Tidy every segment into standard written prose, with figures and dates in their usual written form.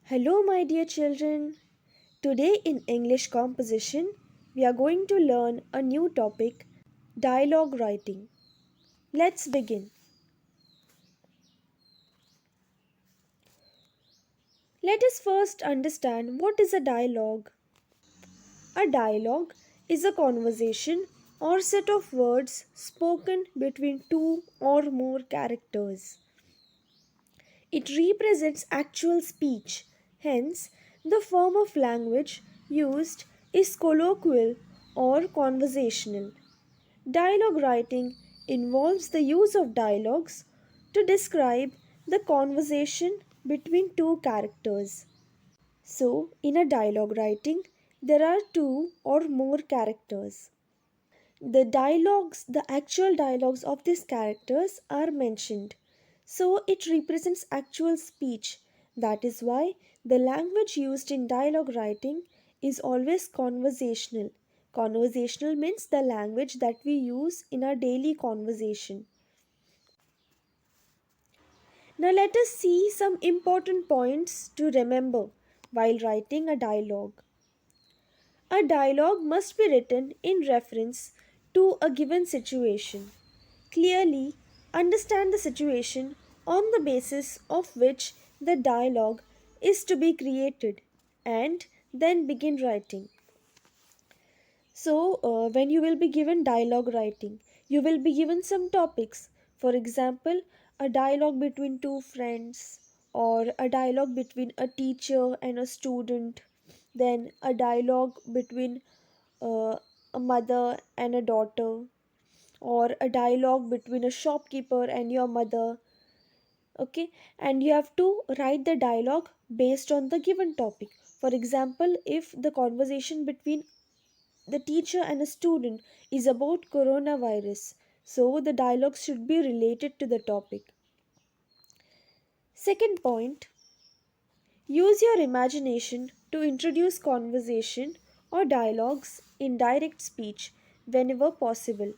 Hello, my dear children. Today in English composition, we are going to learn a new topic dialogue writing. Let's begin. Let us first understand what is a dialogue. A dialogue is a conversation or set of words spoken between two or more characters. It represents actual speech, hence, the form of language used is colloquial or conversational. Dialogue writing involves the use of dialogues to describe the conversation between two characters. So, in a dialogue writing, there are two or more characters. The actual dialogues of these characters are mentioned. So it represents actual speech. That is why the language used in dialogue writing is always conversational. Conversational means the language that we use in our daily conversation. Now let us see some important points to remember while writing a dialogue. A dialogue must be written in reference to a given situation. Clearly understand the situation on the basis of which the dialogue is to be created and then begin writing. So, when you will be given dialogue writing, you will be given some topics. For example, a dialogue between two friends, or a dialogue between a teacher and a student, then a dialogue between uh, a mother and a daughter, or a dialogue between a shopkeeper and your mother. Okay, and you have to write the dialogue based on the given topic. For example, if the conversation between the teacher and a student is about coronavirus, so the dialogue should be related to the topic. Second point, use your imagination to introduce conversation or dialogues in direct speech whenever possible.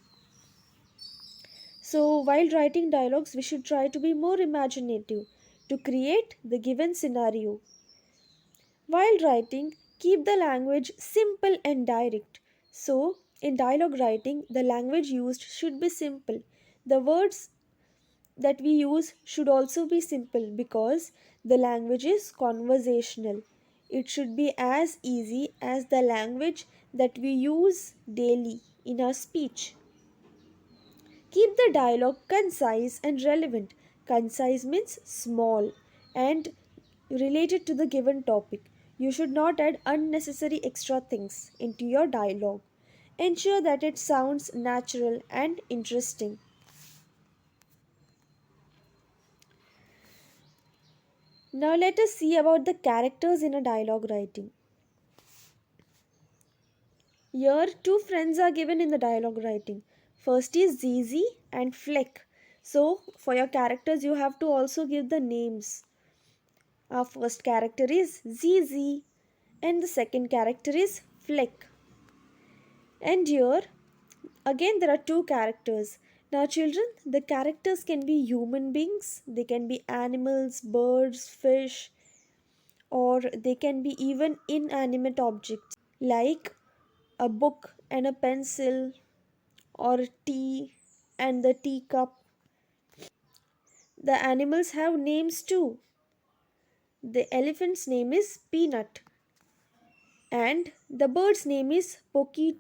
So, while writing dialogues, we should try to be more imaginative to create the given scenario. While writing, keep the language simple and direct. So, in dialogue writing, the language used should be simple. The words that we use should also be simple because the language is conversational. It should be as easy as the language that we use daily in our speech. Keep the dialogue concise and relevant. Concise means small and related to the given topic. You should not add unnecessary extra things into your dialogue. Ensure that it sounds natural and interesting. Now let us see about the characters in a dialogue writing. Here, two friends are given in the dialogue writing. First is Zizi and Fleck. So, for your characters, you have to also give the names. Our first character is Zizi and the second character is Fleck. And here again there are two characters. Now children, the characters can be human beings, they can be animals, birds, fish, or they can be even inanimate objects like a book and a pencil or tea and the teacup. The animals have names too. The elephant's name is Peanut and the bird's name is Poki.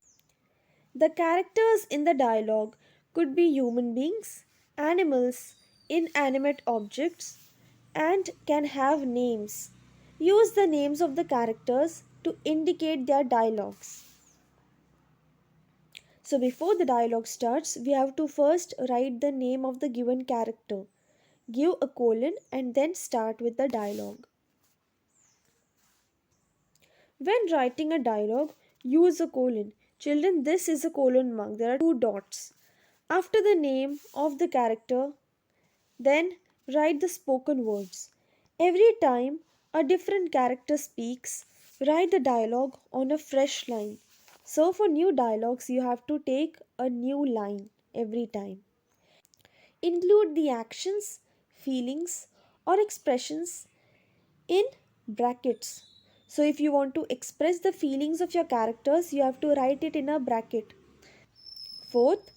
The characters in the dialogue could be human beings, animals, inanimate objects, and can have names. Use the names of the characters to indicate their dialogues. So, before the dialogue starts, we have to first write the name of the given character. Give a colon and then start with the dialogue. When writing a dialogue, use a colon. Children, this is a colon mark. There are two dots. After the name of the character, then write the spoken words. Every time a different character speaks, write the dialogue on a fresh line. So, for new dialogues, you have to take a new line every time. Include the actions, feelings, or expressions in brackets. So if you want to express the feelings of your characters, you have to write it in a bracket. Fourth,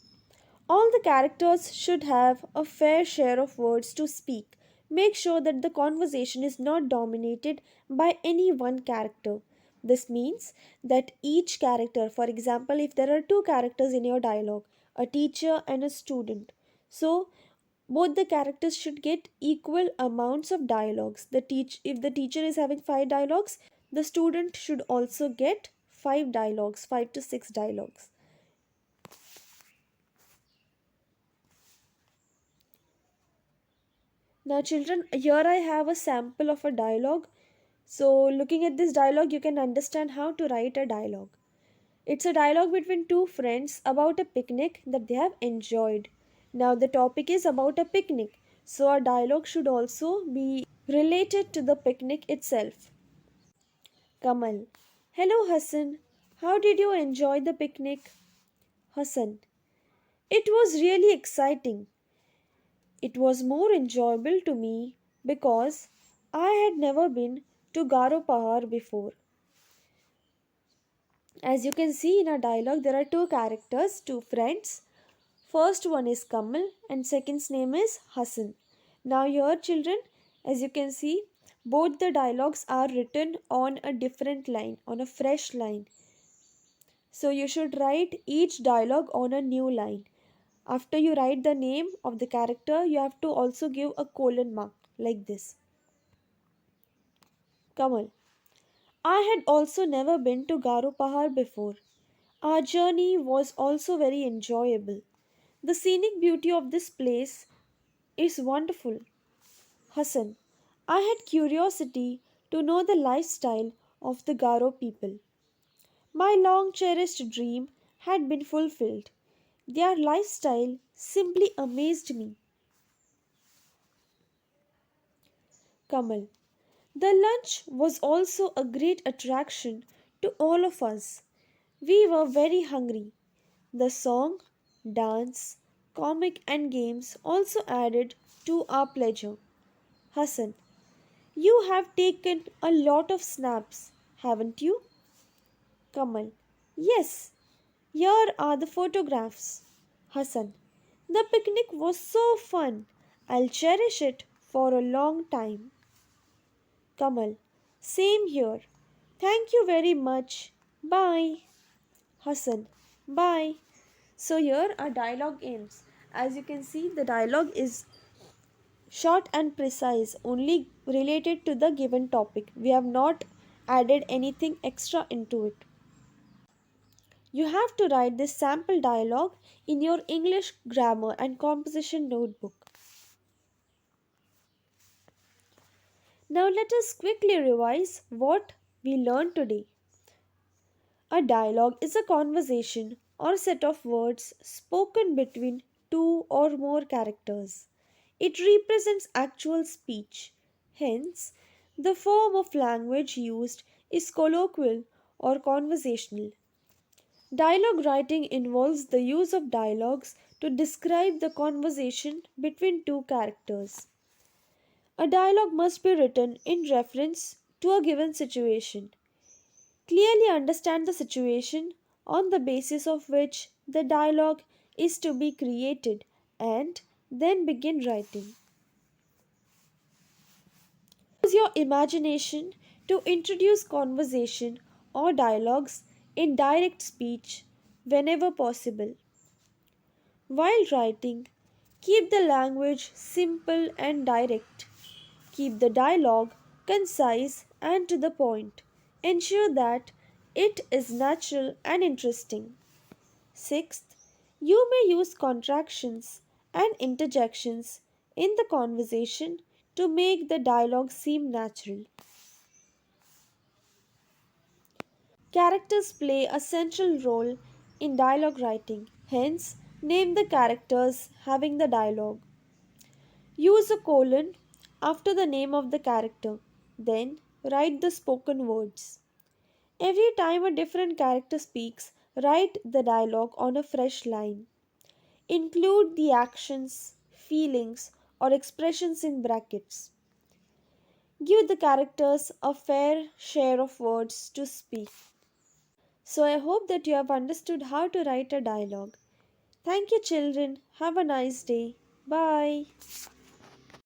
all the characters should have a fair share of words to speak. Make sure that the conversation is not dominated by any one character. This means that each character, for example, if there are two characters in your dialogue, a teacher and a student, so both the characters should get equal amounts of dialogues. If the teacher is having 5 dialogues, the student should also get 5 dialogues, 5 to 6 dialogues. Now, children, here I have a sample of a dialogue. So, looking at this dialogue, you can understand how to write a dialogue. It's a dialogue between two friends about a picnic that they have enjoyed. Now, the topic is about a picnic, so our dialogue should also be related to the picnic itself. Kamal: Hello Hassan, how did you enjoy the picnic? Hassan: It was really exciting. It was more enjoyable to me because I had never been to Garo Pahar before. As you can see in our dialogue, there are two characters, two friends. First one is Kamal and second's name is Hassan. Now, here, children, as you can see, both the dialogues are written on a different line, on a fresh line. So, you should write each dialogue on a new line. After you write the name of the character, you have to also give a colon mark like this. Kamal: I had also never been to Garo Pahar before. Our journey was also very enjoyable. The scenic beauty of this place is wonderful. Hassan: I had curiosity to know the lifestyle of the Garo people. My long cherished dream had been fulfilled. Their lifestyle simply amazed me. Kamal: The lunch was also a great attraction to all of us. We were very hungry. The song, dance, comic, and games also added to our pleasure. Hassan: You have taken a lot of snaps, haven't you? Kamal: Yes, here are the photographs. Hassan: The picnic was so fun. I'll cherish it for a long time. Kamal: Same here. Thank you very much. Bye. Hassan: Bye. So here our dialogue ends. As you can see, the dialogue is short and precise, only related to the given topic. We have not added anything extra into it. You have to write this sample dialogue in your English grammar and composition notebook. Now let us quickly revise what we learned today. A dialogue is a conversation or set of words spoken between two or more characters. It represents actual speech. Hence, the form of language used is colloquial or conversational. Dialogue writing involves the use of dialogues to describe the conversation between two characters. A dialogue must be written in reference to a given situation. Clearly understand the situation on the basis of which the dialogue is to be created and then begin writing. Use your imagination to introduce conversation or dialogues in direct speech whenever possible. While writing, keep the language simple and direct. Keep the dialogue concise and to the point. Ensure that it is natural and interesting. Sixth, you may use contractions and interjections in the conversation to make the dialogue seem natural. Characters play a central role in dialogue writing. Hence, name the characters having the dialogue. Use a colon after the name of the character. Then, write the spoken words. Every time a different character speaks, write the dialogue on a fresh line. Include the actions, feelings, or expressions in brackets. Give the characters a fair share of words to speak. So I hope that you have understood how to write a dialogue. Thank you, children. Have a nice day. Bye.